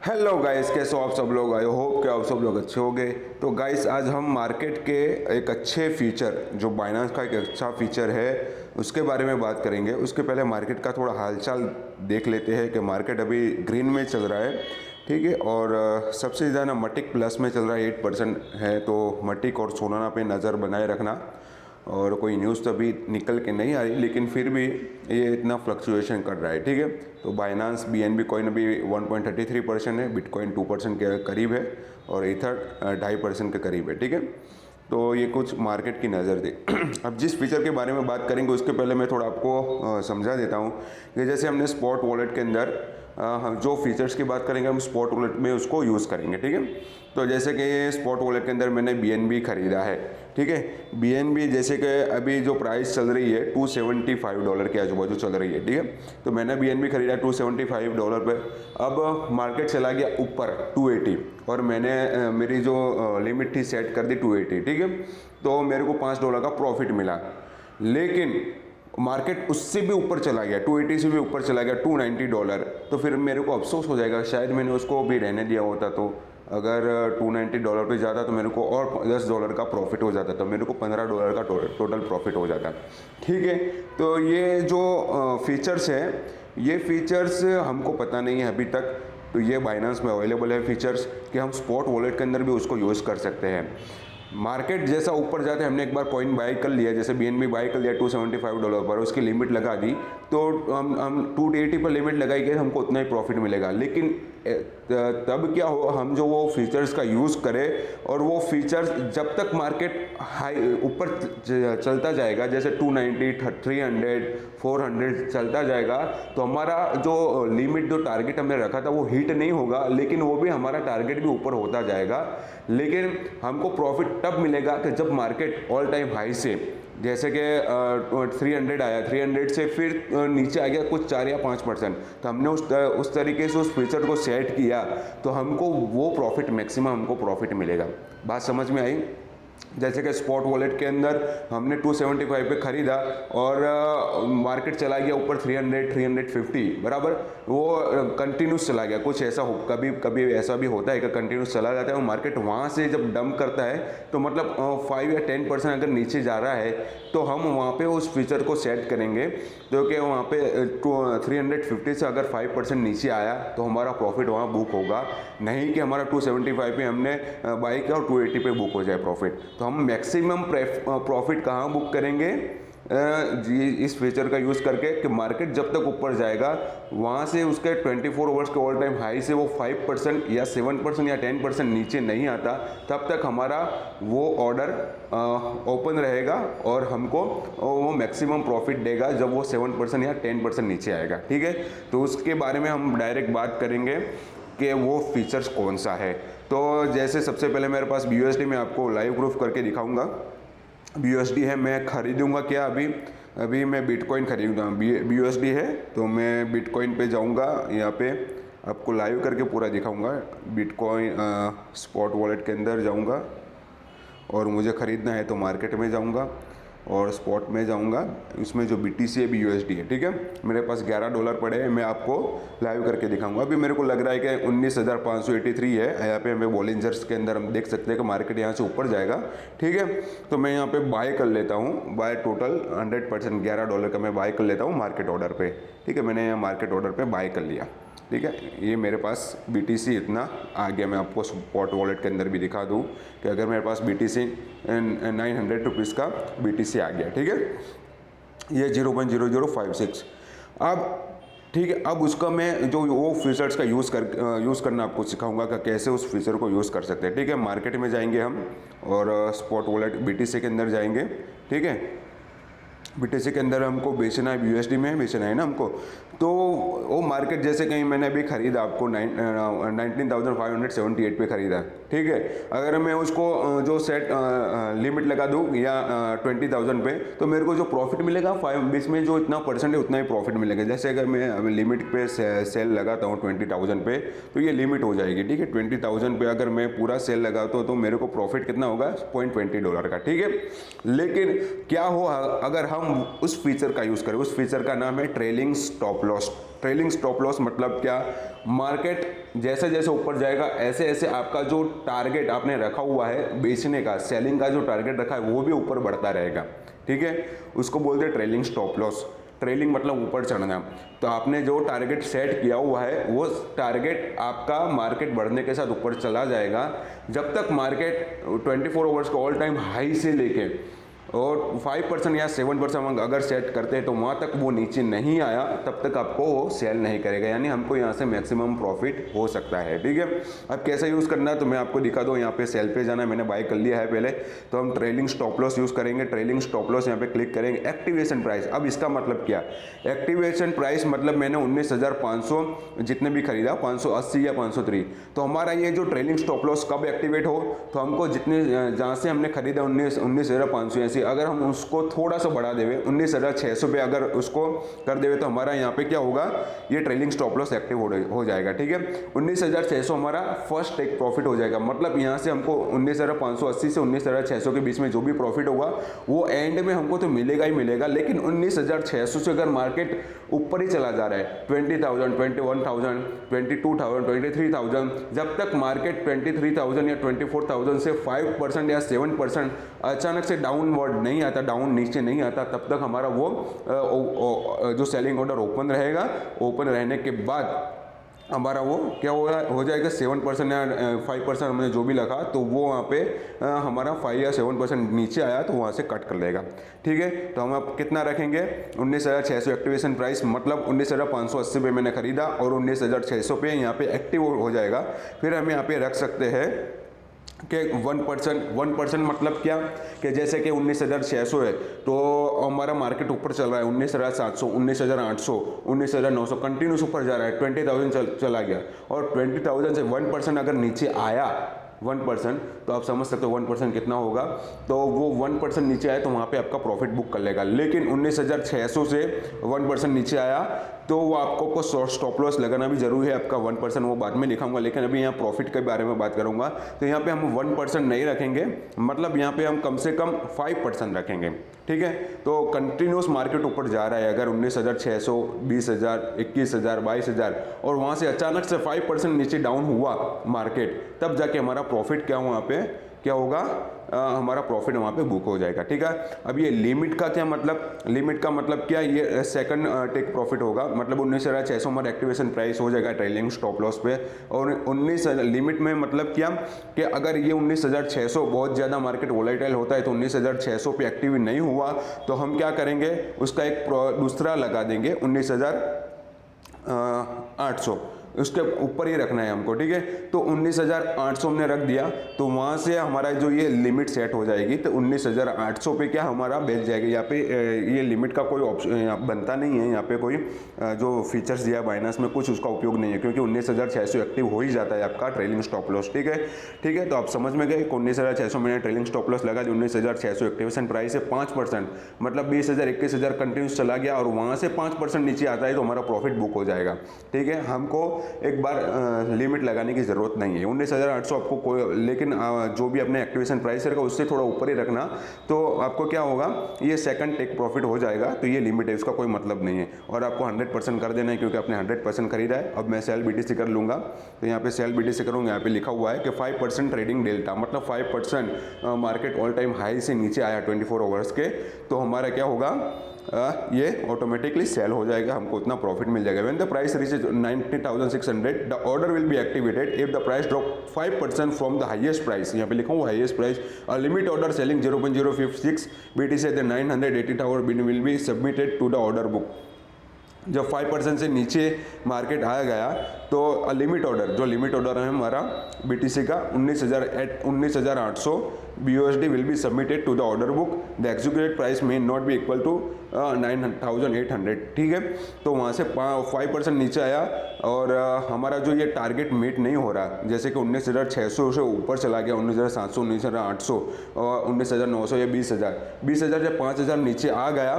Hello guys, कैसे हो आप सब लोग। आई होप कि आप सब लोग अच्छे होंगे। तो गाइस आज हम मार्केट के एक अच्छे फीचर जो बाइनांस का एक अच्छा फीचर है उसके बारे में बात करेंगे। उसके पहले मार्केट का थोड़ा हालचाल देख लेते हैं कि मार्केट अभी ग्रीन में चल रहा है, ठीक है। और सबसे ज़्यादा मटिक प्लस में चल रहा है, 8% है। तो मटिक और सोलाना पे नज़र बनाए रखना। और कोई न्यूज़ तो अभी निकल के नहीं आ रही, लेकिन फिर भी ये इतना फ्लक्चुएशन कर रहा है, ठीक है। तो बाइनांस BNB कॉइन अभी 1.33% है, बिटकॉइन 2% के करीब है और ईथर 2.5% के करीब है, ठीक है। तो ये कुछ मार्केट की नज़र थी। अब जिस फीचर के बारे में बात करेंगे उसके पहले मैं थोड़ा आपको समझा देता हूँ कि जैसे हमने स्पॉट वॉलेट के अंदर हम जो फीचर्स की बात करेंगे हम स्पॉट वॉलेट में उसको यूज़ करेंगे, ठीक है। तो जैसे कि स्पॉट वॉलेट के अंदर मैंने BNB खरीदा है, ठीक है। BNB जैसे कि अभी जो प्राइस चल रही है $275 के आजू बाजू चल रही है, ठीक है। तो मैंने BNB खरीदा $275 पे। अब मार्केट चला गया ऊपर 280 और मैंने मेरी जो लिमिट थी सेट कर दी 280, ठीक है। तो मेरे को $5 का प्रॉफिट मिला, लेकिन मार्केट उससे भी ऊपर चला गया, 280 से भी ऊपर चला गया $290। तो फिर मेरे को अफसोस हो जाएगा, शायद मैंने उसको भी रहने दिया होता। तो अगर $290 पे जाता तो मेरे को और $10 का प्रॉफिट हो जाता, तो मेरे को $15 का टोटल प्रॉफिट हो जाता, ठीक है। तो ये जो फीचर्स है, ये फीचर्स हमको पता नहीं है अभी तक। तो ये बाइनांस में अवेलेबल है फीचर्स कि हम स्पॉट वॉलेट के अंदर भी उसको यूज़ कर सकते हैं। मार्केट जैसा ऊपर जाते हैं, हमने एक बार पॉइंट बाय कर लिया, जैसे BNB बाय कर लिया $275 पर, उसकी लिमिट लगा दी। तो हम 280 पर लिमिट लगाई गई, हमको उतना ही प्रॉफिट मिलेगा। लेकिन तब क्या हो, हम जो वो फीचर्स का यूज़ करें और वो फीचर्स जब तक मार्केट हाई ऊपर चलता जाएगा, जैसे 290, 300, 400 चलता जाएगा, तो हमारा जो लिमिट जो टारगेट हमने रखा था वो हिट नहीं होगा, लेकिन वो भी हमारा टारगेट भी ऊपर होता जाएगा। लेकिन हमको प्रॉफिट तब मिलेगा कि जब मार्केट ऑल टाइम हाई से, जैसे कि 300 आया, 300 से फिर नीचे आ गया कुछ 4 या 5%, तो हमने उस तरीके से उस फीचर को सेट किया तो हमको वो प्रॉफिट मैक्सिमम हमको प्रॉफिट मिलेगा। बात समझ में आई। जैसे कि स्पॉट वॉलेट के अंदर हमने 275 पे खरीदा और मार्केट चला गया ऊपर 300, 350 बराबर, वो कंटिन्यूस चला गया। कुछ ऐसा हो, कभी कभी ऐसा भी होता है कि कंटिन्यूस चला जाता है और मार्केट वहाँ से जब डंप करता है तो मतलब 5 या 10% अगर नीचे जा रहा है तो हम वहाँ पे उस फीचर को सेट करेंगे। तो कि वहाँ पे 350 से अगर 5% नीचे आया तो हमारा प्रॉफिट वहाँ बुक होगा, नहीं कि हमारा 275 पे हमने बाई किया और 280 पे बुक हो जाए प्रॉफिट। तो हम मैक्सिमम प्रॉफिट कहाँ बुक करेंगे, जी इस फीचर का यूज़ करके कि मार्केट जब तक ऊपर जाएगा वहाँ से उसके 24 आवर्स के ऑल टाइम हाई से वो 5% या 7% या 10% नीचे नहीं आता, तब तक हमारा वो ऑर्डर ओपन रहेगा और हमको वो मैक्सिमम प्रॉफिट देगा जब वो 7% या 10% नीचे आएगा, ठीक है। तो उसके बारे में हम डायरेक्ट बात करेंगे कि वो फीचर्स कौन सा है। तो जैसे सबसे पहले मेरे पास BUSD में आपको लाइव प्रूफ करके दिखाऊंगा। BUSD है, मैं खरीदूंगा क्या, अभी मैं बिटकॉइन खरीदूंगा। BUSD है तो मैं बिटकॉइन पे जाऊंगा, यहाँ पे आपको लाइव करके पूरा दिखाऊंगा। बिटकॉइन स्पॉट वॉलेट के अंदर जाऊंगा और मुझे ख़रीदना है तो मार्केट में जाऊंगा और स्पॉट में जाऊंगा। उसमें जो BTC है BUSD है, ठीक है। मेरे पास $11 पड़े हैं, मैं आपको लाइव करके दिखाऊंगा। अभी मेरे को लग रहा है कि 19,583 है। यहाँ पे हमें बॉलिंजर्स के अंदर हम देख सकते हैं कि मार्केट यहाँ से ऊपर जाएगा, ठीक है। तो मैं यहाँ पे बाय कर लेता हूँ, बाय टोटल 100% $11 का मैं बाय कर लेता हूँ मार्केट ऑर्डर पे, ठीक है। मैंने यहाँ मार्केट ऑर्डर पे बाय कर लिया, ठीक है। ये मेरे पास BTC इतना आ गया। मैं आपको स्पॉट वॉलेट के अंदर भी दिखा दूँ कि अगर मेरे पास BTC 900 रुपीज़ का BTC आ गया, ठीक है। ये 0.0056। अब ठीक है, अब उसका मैं जो वो फीचर्स का यूज़ करना आपको सिखाऊंगा कि कैसे उस फीचर को यूज़ कर सकते हैं, ठीक है। मार्केट में जाएंगे हम और स्पॉट वॉलेट BTC के अंदर जाएंगे, ठीक है। BTC के अंदर हमको बेचना है, BUSD में बेचना है ना हमको। तो वो मार्केट जैसे कहीं मैंने अभी ख़रीदा आपको 19,578 पे ख़रीदा, ठीक है। अगर मैं उसको जो सेट लिमिट लगा दूँ या 20,000 पे, तो मेरे को जो प्रॉफिट मिलेगा 5 में जो इतना परसेंट है उतना ही प्रॉफिट मिलेगा। जैसे अगर मैं लिमिट पे सेल लगाता हूँ 20,000 पे, तो ये लिमिट हो जाएगी, ठीक है। 20,000 पे अगर मैं पूरा सेल लगाता हूँ तो मेरे को प्रॉफिट कितना होगा, $0.20 का, ठीक है। लेकिन क्या हो अगर हम उस फीचर का यूज़ करें, उस फीचर का नाम है trailing stop loss. Trailing stop loss मतलब क्या, मार्केट जैसे जैसे ऊपर जाएगा ऐसे ऐसे आपका जो टारगेट आपने रखा हुआ है बेचने का, सेलिंग का जो टारगेट रखा है वो भी ऊपर बढ़ता रहेगा। ठीक है, उसको बोलते हैं ट्रेलिंग स्टॉप लॉस। ट्रेलिंग मतलब ऊपर चढ़ना। तो आपने जो टारगेट सेट किया हुआ है वो टारगेट आपका मार्केट बढ़ने के साथ ऊपर चला जाएगा। जब तक मार्केट 24 आवर्स का ऑल टाइम हाई से लेके और 5% या 7% अगर सेट करते हैं तो वहाँ तक वो नीचे नहीं आया तब तक आपको वो सेल नहीं करेगा, यानी हमको यहाँ से मैक्सिमम प्रॉफिट हो सकता है। ठीक है, अब कैसे यूज़ करना है तो मैं आपको दिखा दूँ। यहाँ पे सेल पे जाना है, मैंने बाय कर लिया है पहले, तो हम ट्रेलिंग स्टॉप लॉस यूज़ करेंगे। ट्रेलिंग स्टॉप लॉस यहाँ पे क्लिक करेंगे। एक्टिवेशन प्राइस, अब इसका मतलब क्या? एक्टिवेशन प्राइस मतलब मैंने 19,500 जितने भी खरीदा, 580 या 503, तो हमारा ये जो ट्रेलिंग स्टॉप लॉस कब एक्टिवेट हो तो हमको जितने जहाँ से हमने खरीदा 19,580, अगर हम उसको थोड़ा सा बढ़ा देवे 19,600 पे अगर उसको कर देवे तो हमारा यहाँ पे क्या होगा, ये ट्रेलिंग स्टॉप लॉस एक्टिव हो जाएगा। ठीक है, 19,600 हमारा फर्स्ट टेक प्रॉफिट हो जाएगा। मतलब यहाँ से हमको 19,580 से 19,600 के बीच में जो भी प्रॉफिट होगा वो एंड में हमको तो मिलेगा ही मिलेगा। लेकिन 19,600 से अगर मार्केट ऊपर ही चला जा रहा है 20,000, 21,000, 22,000, 23,000, जब तक मार्केट 23,000 या 24,000 से 5% या 7% अचानक से डाउनवर्ड नहीं आता, डाउन नीचे नहीं आता, तब तक हमारा वो जो सेलिंग ऑर्डर ओपन रहेगा। ओपन रहने के बाद हमारा वो क्या हो जाएगा 7% या 5% हमने जो भी लगा तो वो वहाँ पे हमारा 5 या 7% नीचे आया तो वहाँ से कट कर लेगा। ठीक है, तो हम अब कितना रखेंगे 19,600 एक्टिवेशन प्राइस, मतलब 19,580 पे मैंने खरीदा और 19,600 पे यहाँ पे एक्टिव हो जाएगा। फिर हम यहाँ पे रख सकते हैं कि 1% मतलब क्या कि जैसे कि 19,600 है तो हमारा मार्केट ऊपर चल रहा है 19,700, 19,800, 19,900 कंटिन्यूस ऊपर जा रहा है, 20,000 चला गया और 20,000 से 1% अगर नीचे आया 1%, तो आप समझ सकते हो 1% कितना होगा। तो वो 1% नीचे आया तो वहाँ पे आपका प्रॉफिट बुक कर लेगा। लेकिन 19,600 से 1% नीचे आया तो वो आपको स्टॉप लॉस लगाना भी जरूरी है आपका 1%, वो बाद में लिखाऊंगा। लेकिन अभी यहाँ प्रॉफिट के बारे में बात करूंगा। तो यहाँ पे हम 1% नहीं रखेंगे, मतलब यहाँ पे हम कम से कम 5% रखेंगे। ठीक है, तो कंटिन्यूस मार्केट ऊपर जा रहा है, अगर 19,600, 20,000, 21,000, 22,000 और वहाँ से अचानक से 5% नीचे डाउन हुआ मार्केट, तब जाके हमारा प्रॉफिट क्या वहाँ पे क्या होगा, हमारा प्रॉफिट वहाँ पे बुक हो जाएगा। ठीक है, अब ये लिमिट का क्या मतलब, लिमिट का मतलब क्या, ये सेकंड टेक प्रॉफिट होगा, मतलब 19,600 हमारा एक्टिवेशन प्राइस हो जाएगा ट्रेलिंग स्टॉप लॉस पे। और 19 लिमिट में मतलब क्या कि अगर ये 19,600 बहुत ज़्यादा मार्केट वोलेटाइल होता है तो 19,600 पे एक्टिव नहीं हुआ तो हम क्या करेंगे, उसका एक दूसरा लगा देंगे 19,800, उसके ऊपर ही रखना है हमको। ठीक है, तो 19,800 हमने रख दिया तो वहाँ से हमारा जो ये लिमिट सेट हो जाएगी तो 19,800 पे क्या हमारा बेच जाएगा। यहाँ पे ये लिमिट का कोई ऑप्शन बनता नहीं है, यहाँ पे कोई जो फीचर्स दिया बाइनेंस में कुछ उसका उपयोग नहीं है, क्योंकि 19,600 एक्टिव हो ही जाता है आपका ट्रेलिंग स्टॉप लॉस। ठीक है, ठीक है, तो आप समझ में गए 19,600 मैंने ट्रेलिंग स्टॉप लॉस लगा दी, 19,600 एक्टिवेशन प्राइस है 5%, मतलब 20,000, 21,000 कंटिन्यूस चला गया और वहाँ से 5% नीचे आता है तो हमारा प्रॉफिट बुक हो जाएगा। ठीक है, हमको एक बार लिमिट लगाने की ज़रूरत नहीं है 19,800 आपको कोई, लेकिन जो भी अपने एक्टिवेशन प्राइस रहेगा उससे थोड़ा ऊपर ही रखना, तो आपको क्या होगा, ये सेकंड टेक प्रॉफिट हो जाएगा। तो ये लिमिट है, उसका कोई मतलब नहीं है और आपको 100% कर देना है क्योंकि आपने 100% खरीदा है। अब मैं सेल BTC कर लूँगा, तो यहाँ पे सेल BTC करूँगा, यहाँ पे लिखा हुआ है कि 5% ट्रेडिंग डेल्टा, मतलब 5% मार्केट ऑल टाइम हाई से नीचे आया 24 आवर्स के, तो हमारा क्या होगा, ये ऑटोमेटिकली सेल हो जाएगा, हमको उतना प्रॉफिट मिल जाएगा। When the price reaches 90,600 the order will be activated if the price drop 5% from the highest price, यहाँ पे लिखा हुआ highest price, a limit order selling 0.056 BTC at the 980 will be submitted to the order book. जब 5% से नीचे market आ गया तो लिमिट ऑर्डर, जो लिमिट ऑर्डर है हमारा BTC का 19,800 BUSD will be submitted to the order book, the executed price may not be equal to 9,800। ठीक है, तो वहाँ से 5% नीचे आया और हमारा जो ये टारगेट मीट नहीं हो रहा, जैसे कि 19,600 से ऊपर चला गया 19,700, 19,800 और 19,900 या 20,000 या 5,000 नीचे आ गया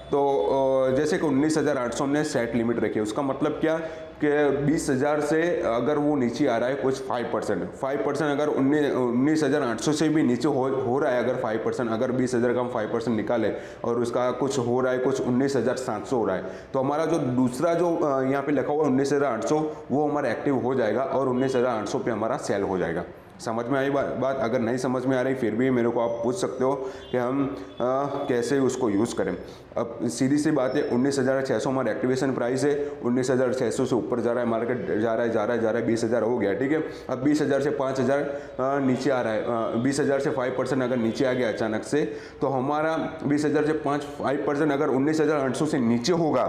तो जैसे कि 19,800 हमने सेट लिमिट रखी है। उसका मतलब क्या कि 20,000 से अगर वो नीचे आ रहा है कुछ 5% अगर 19,800 से भी नीचे हो रहा है, अगर 5% अगर 20,000 का हम 5% निकाले और उसका कुछ हो रहा है कुछ 19,700 हो रहा है, तो हमारा जो दूसरा जो यहाँ पे लिखा हुआ है 19,800 वो हमारा एक्टिव हो जाएगा और 19,800 पे हमारा सेल हो जाएगा। समझ में आई बात? अगर नहीं समझ में आ रही फिर भी मेरे को आप पूछ सकते हो कि हम कैसे उसको यूज़ करें। अब सीधी सी बात है, 19,600 हमारा एक्टिवेशन प्राइस है, 19,600 से ऊपर जा रहा है मार्केट, जा रहा है 20,000 हो गया, ठीक है। अब 20,000 से 5,000 नीचे आ रहा है, 20,000 से 5% अगर नीचे आ गया अचानक से, तो हमारा 20,000 से 5% अगर 19,800 से नीचे होगा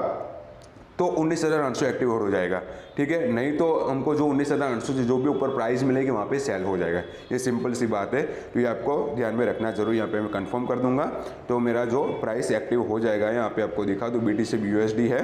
तो 19,800 एक्टिव हो जाएगा, ठीक है। नहीं तो हमको जो 19,800 से जो भी ऊपर प्राइस मिलेगी वहाँ पे सेल हो जाएगा। ये सिंपल सी बात है, तो ये आपको ध्यान में रखना जरूर। यहाँ पे मैं कंफर्म कर दूंगा तो मेरा जो प्राइस एक्टिव हो जाएगा, यहाँ पे आपको दिखा दूँ BTC USD है,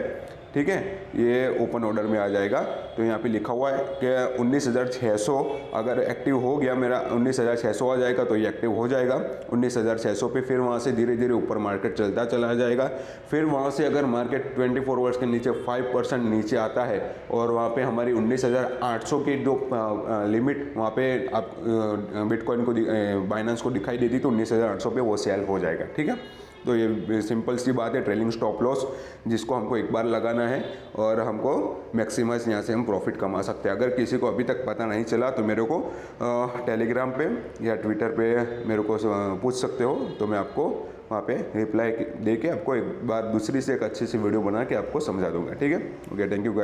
ठीक है। ये ओपन ऑर्डर में आ जाएगा, तो यहाँ पे लिखा हुआ है कि 19,600 अगर एक्टिव हो गया मेरा, 19,600 आ जाएगा तो ये एक्टिव हो जाएगा 19,600 पे। फिर वहाँ से धीरे धीरे ऊपर मार्केट चलता चला जाएगा। फिर वहाँ से अगर मार्केट 24 आवर्स के नीचे 5% नीचे आता है और वहाँ पे हमारी 19,800 की जो लिमिट वहाँ पे आप बिटकॉइन को बाइनेंस को दिखाई देती, तो 19,800 पे वो सेल हो जाएगा, ठीक है। तो ये सिंपल सी बात है, ट्रेलिंग स्टॉप लॉस जिसको हमको एक बार लगाना है और हमको मैक्सिमाइज यहाँ से हम प्रॉफिट कमा सकते हैं। अगर किसी को अभी तक पता नहीं चला तो मेरे को टेलीग्राम पे या ट्विटर पे मेरे को पूछ सकते हो, तो मैं आपको वहाँ पे रिप्लाई दे के आपको एक बार दूसरी से एक अच्छी सी वीडियो बना के आपको समझा दूंगा, ठीक है। Okay, thank you guys.